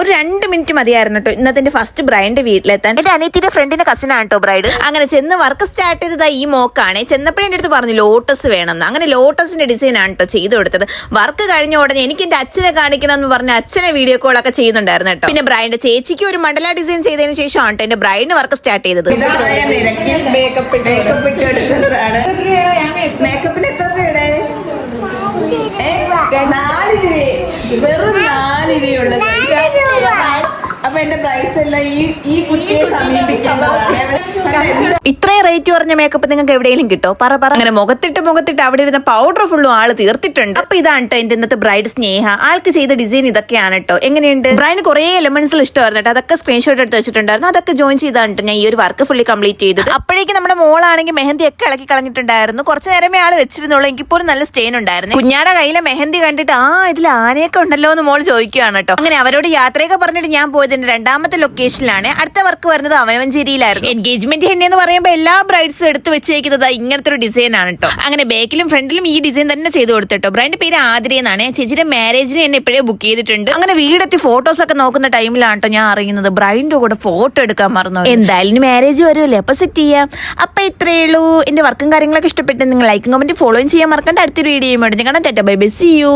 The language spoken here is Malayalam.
ഒരു 2 മിനിറ്റ് മതിയായിരുന്നു കേട്ടോ ഇന്നത്തെ ഫസ്റ്റ് ബ്രൈഡിന്റെ വീട്ടിലെത്താൻ. എന്റെ അനിയത്തിന്റെ ഫ്രണ്ടിന്റെ കസിനാണ് കേട്ടോ ബ്രൈഡ്. അങ്ങനെ ചെന്ന് വർക്ക് സ്റ്റാർട്ട് ചെയ്തത് ഈ മോക്കാണ്. ചെന്നപ്പോഴേ എന്റെ അടുത്ത് പറഞ്ഞു ലോട്ടസ് വേണമെന്ന്. അങ്ങനെ ലോട്ടസിന്റെ ഡിസൈൻ ആണ് കേട്ടോ ചെയ്തു കൊടുത്തത്. വർക്ക് കഴിഞ്ഞ ഉടനെ എനിക്ക് എന്റെ അച്ഛനെ കാണിക്കണം എന്ന് പറഞ്ഞ അച്ഛനെ വീഡിയോ കോൾ ഒക്കെ ചെയ്യുന്നുണ്ടായിരുന്നു കേട്ടോ. പിന്നെ ബ്രൈഡിന്റെ ചേച്ചിക്ക് ഒരു മണ്ഡല ഡിസൈൻ ചെയ്തതിനു ശേഷമാണ് എന്റെ ബ്രൈഡിന് വർക്ക് സ്റ്റാർട്ട് ചെയ്തത്. മേക്കപ്പിന് എത്ര രൂപയുടെ? 4 രൂപ, വെറും 4 രൂപയുള്ളത്. അപ്പൊ എന്റെ പ്രൈസ് എല്ലാം ഈ കുട്ടിയെ സമീപിക്കേണ്ടതാണ്. ഇത്രയും റേറ്റ് കുറഞ്ഞ മേക്കപ്പ് നിങ്ങൾക്ക് എവിടെയെങ്കിലും കിട്ടോ? പറ. അങ്ങനെ മുഖത്തിട്ട് അവിടെ ഇരുന്ന പൗഡർ ഫുള്ളും ആള് തീർത്തിട്ടുണ്ട്. അപ്പൊ ഇതാണ് കേട്ടോ എന്റെ ഇന്നത്തെ ബ്രൈഡ് സ്നേഹ. ആൾക്ക് ചെയ്ത ഡിസൈൻ ഇതൊക്കെയാണ് കേട്ടോ. എങ്ങനെയുണ്ട്? ബ്രൈഡിന് കുറെ എലമെന്റ്സിൽ ഇഷ്ടമായിരുന്നു കേട്ടോ. അതൊക്കെ സ്ക്രീൻഷോട്ട് എടുത്ത് വെച്ചിട്ടുണ്ടായിരുന്നു. അതൊക്കെ ജോയിൻ ചെയ്താണ് ഞാൻ ഈ ഒരു വർക്ക് ഫുള്ളി കംപ്ലീറ്റ് ചെയ്തത്. അപ്പോഴേക്കും നമ്മുടെ മോളാണെങ്കിൽ മെഹന്തി ഒക്കെ ഇളക്കി കളഞ്ഞിട്ടുണ്ടായിരുന്നു. കുറച്ച് നേരമേ ആള് വെച്ചിരുന്നുള്ളൂ. എനിക്കിപ്പോഴും നല്ല സ്റ്റെയിൻ ഉണ്ടായിരുന്നു. കുഞ്ഞാടെ കയ്യിലെ മെഹന്തി കണ്ടിട്ട് ഇതിൽ ആനയൊക്കെ ഉണ്ടല്ലോ എന്ന് മോൾ ചോദിക്കുകയാണ് കേട്ടോ. അങ്ങനെ അവരോട് യാത്രയൊക്കെ പറഞ്ഞിട്ട് ഞാൻ പോയത് എന്റെ 2ാമത്തെ ലൊക്കേഷനിലാണ്. അടുത്ത വർക്ക് വരുന്നത് അവനവഞ്ചേരിയിലായിരുന്നു. എൻഗേജ്മെന്റ് എന്ന് പറയുമ്പോൾ എല്ലാ ബ്രൈഡ്സും എടുത്ത് വെച്ചേക്കുന്നത് ഇങ്ങനത്തെ ഒരു ഡിസൈൻ ആണ് കേട്ടോ. അങ്ങനെ ബാക്കിലും ഫ്രണ്ടിലും ഈ ഡിസൈൻ തന്നെ ചെയ്ത് കൊടുത്തിട്ടോ. ബ്രൈഡിന്റെ പേര് ആതിര എന്നാണ്. ചേച്ചിയുടെ മാരേജിന് എന്നെ എപ്പോഴേ ബുക്ക് ചെയ്തിട്ടുണ്ട്. അങ്ങനെ വീടെത്തി ഫോട്ടോസ് ഒക്കെ നോക്കുന്ന ടൈമിലാണ് കേട്ടോ ഞാൻ അറിയുന്നത് ബ്രൈഡിന്റെ കൂടെ ഫോട്ടോ എടുക്കാൻ മറന്നു. എന്തായാലും മാരേജ് വരുമല്ലേ, അപ്പൊ സെറ്റ് ചെയ്യാം. അപ്പൊ ഇത്രയേ ഉള്ളൂ. എന്റെ വർക്കും കാര്യങ്ങളൊക്കെ ഇഷ്ടപ്പെട്ട് നിങ്ങൾ ലൈക്കും കമന്റ് ഫോളോയും ചെയ്യാൻ മറക്കണ്ട. അടുത്തൊരു വീഡിയോ കാണാൻ. Bye bye, see U.